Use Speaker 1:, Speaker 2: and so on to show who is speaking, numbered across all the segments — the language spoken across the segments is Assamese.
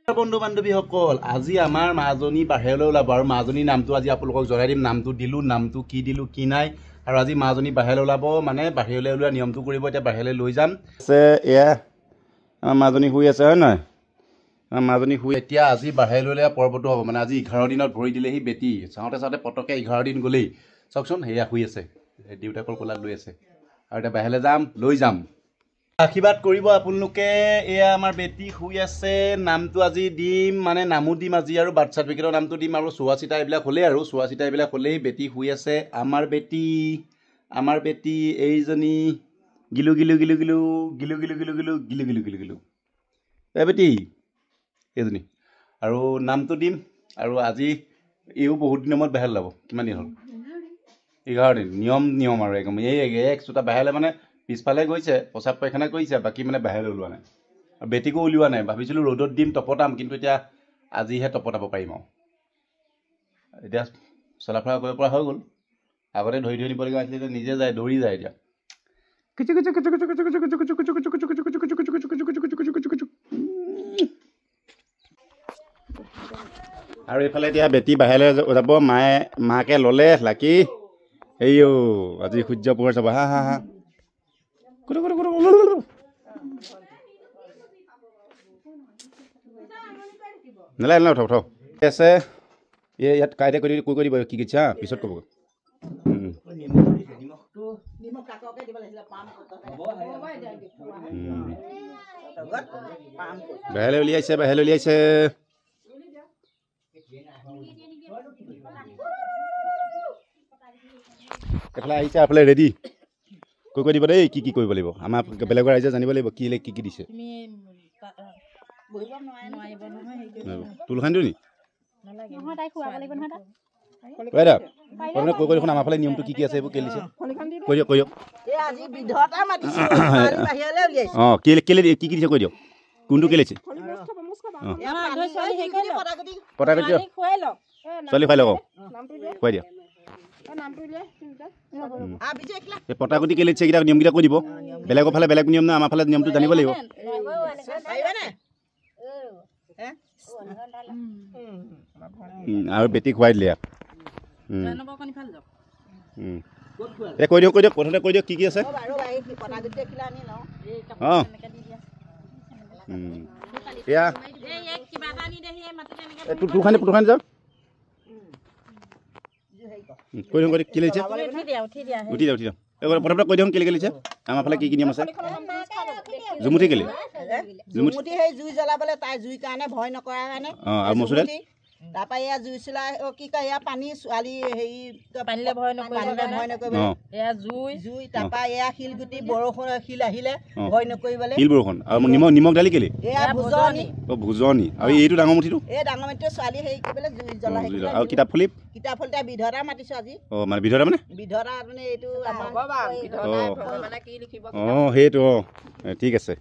Speaker 1: বন্ধু বান্ধৱীসকল আজি আমাৰ মাজনী বাহিৰলৈ ওলাব আৰু মাজনীৰ নামটো আজি আপোনালোকক জনাই দিম নামটো দিলোঁ নামটো কি দিলোঁ কি নাই আৰু আজি মাজনী বাহিৰলৈ ওলাব মানে বাহিৰলৈ ওলোৱা নিয়মটো কৰিব এতিয়া বাহিৰলৈ লৈ যাম এয়া আমাৰ মাজনী শুই আছে হয় নহয় আমাৰ মাজনী শুই এতিয়া আজি বাহিৰলৈ ওলোৱা পৰ্বটো হ'ব মানে আজি 11 দিনত ভৰি দিলেহি বেটি চাওঁতে চাওঁতে পটককৈ 11 দিন গ'লেই চাওকচোন সেয়া শুই আছে দেউতাকৰ কোলাত লৈ আছে আৰু এতিয়া বাহিৰলৈ যাম লৈ যাম আশীৰ্বাদ কৰিব আপোনালোকে এয়া আমাৰ বেটি শুই আছে নামটো আজি দিম মানে নামো দিম আজি আৰু বাৰ্থ চাৰ্টিফিকেটৰ নামটো দিম আৰু চোৱা চিতা এইবিলাক হ'লেই আৰু চোৱা চিতা এইবিলাক হ'লেই বেটি শুই আছে আমাৰ বেটি এইজনী গিলু গিলু গিলু গিলু গিলু গিলু গিলু গিলু গিলু গিলু গিলু গিলু এই বেটি এইজনী আৰু নামটো দিম আৰু আজি এইও বহুত দিনৰ মূৰত বাহিৰলৈ ওলাব কিমান দিন হ'ল 11 দিন নিয়ম আৰু একদম এই এক চোটা বাহিৰলৈ মানে পিছফালে গৈছে প্ৰসাদ পায়খানা কৰিছে বাকী মানে বাহিৰলৈ ওলোৱা নাই আৰু বেটিকো উলিওৱা নাই ভাবিছিলোঁ ৰ'দত দিম তপতাম কিন্তু এতিয়া আজিহে তপতাব পাৰিম আৰু এতিয়া চলাফৰা কৰিব পৰা হৈ গ'ল আগতে ধৰি নিবলগীয়া আছিলে এতিয়া নিজে যায় দৌৰি যায় এতিয়া আৰু এইফালে এতিয়া বেটি বাহিৰলৈ যাব মাকে ল'লে লাকি এইও আজি সূৰ্য পোহৰ চাব হা হা হা নেলাগে উঠাও আছে ইয়াত কাইতে কৰি দিব কি কৈছে হা পিছত ক'ব বাহিৰলৈ উলিয়াইছে এইফালে আহিছে এইফালে ৰেডি কৈ দিব দেই কি কৰিব লাগিব আমাৰ বেলেগৰ ৰাইজে জানিব লাগিব কি দিছে তুলখান দিওঁ নি দেখোন আমাৰ ফালে নিয়মটো কি আছে এইবোৰ কেলে দিছে কৈ দিয়ক অঁ কেলে কি দিছে কৈ দিয়ক কোনটো কেলে দিছে পটাকটি দিয়ক ছোৱালী খুৱাই লওক খুৱাই দিয়ক পটাকটি কেলে দিছে এইকেইটা নিয়মকেইটা কৈ দিব বেলেগৰ ফালে বেলেগ নিয়ম নাই আমাৰ ফালে নিয়মটো জানিব লাগিব আৰু বেটি খুৱাই দিলে কৈ দিয়ক প্ৰথমতে কৈ দিয়ক কি আছে অঁ এয়া তুলখানি যাওক কৈ দিওঁ কেলে দিছে উঠি যাওক প্ৰথমতে কৈ দিওঁ কেলে দিছে আমাৰ ফালে কি নিয়ম আছে জুমুঠি কেলে জুমুঠি সেই জুই জ্বলাবলৈ তাই জুই কাৰণে ভয় নকৰাৰ কাৰণে অঁ আৰু মচুৰ দাইল তাৰপৰা এয়া জুই চোলা কি কয় এয়া পানী ছোৱালী হেৰি পানীলে ভয় নকৰিব এয়া জুই তাৰপৰা এয়া শিলগুটি বৰষুণ শিল আহিলে ভয় নকৰিবলৈ শিল বৰষুণ আৰু নিমখ দালি কেলে এয়া ভোজনী আৰু এইটো ডাঙৰ মুঠিটো এই ডাঙৰ মুঠিটো ছোৱালী হেৰি কৰিবলৈ জুই জ্বলাই আৰু কিতাপ ফুলি তাই বিধতা মাতিছো আজি অঁ মানে বিধতা মানে এইটো অঁ সেইটো অঁ ঠিক আছে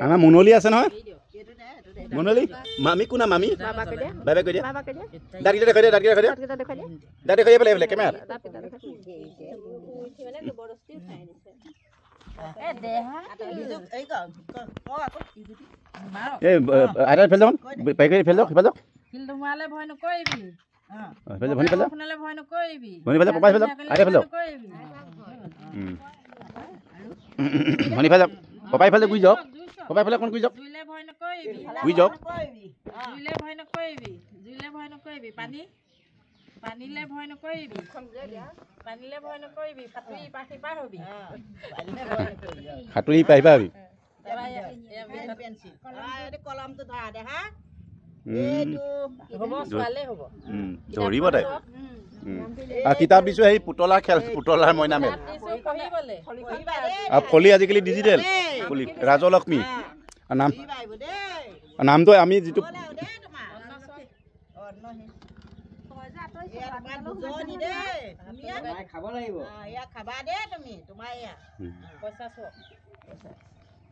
Speaker 1: আমাৰ মুনলি আছে নহয় মুনলি মামি কোনা মামি বাই কৈ দিয়া দাঁতকেইটা দেখাই দিয়া পেলাই কেমেৰাত এই আইতা ফেল যাওক ফেল যাওক সিফাল যাওক ভয় নকৰিবি ভনী ফালে পপাই ফালে গুই যাওক পপাই ফালে কোন গুই যাওক পানীলে ভয় নকৰিবি সাঁতুৰি পাৰিবা কলমটো ধৰা দে হা ধৰিব তাই কিতাপ দিছো সেই পুতলাৰ মইনা মেল আৰু ফলি আজিকালি ডিজিটেল ফলি ৰাজলক্ষ্মী নামটো আমি যিটো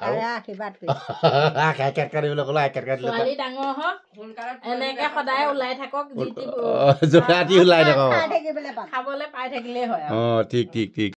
Speaker 2: তাৰে আশীৰ্বাদ কৰি
Speaker 1: কেট কাটিবলৈ ক'লে কেট কাটিলে
Speaker 3: ছোৱালী ডাঙৰ হওক এনেকে সদায় ওলাই থাকক যি টি
Speaker 1: ৰাতি ওলাই থাকক
Speaker 2: খাই থাকিবলৈ পাম
Speaker 3: খাবলৈ পাই থাকিলেই হয় আৰু
Speaker 1: ঠিক ঠিক ঠিক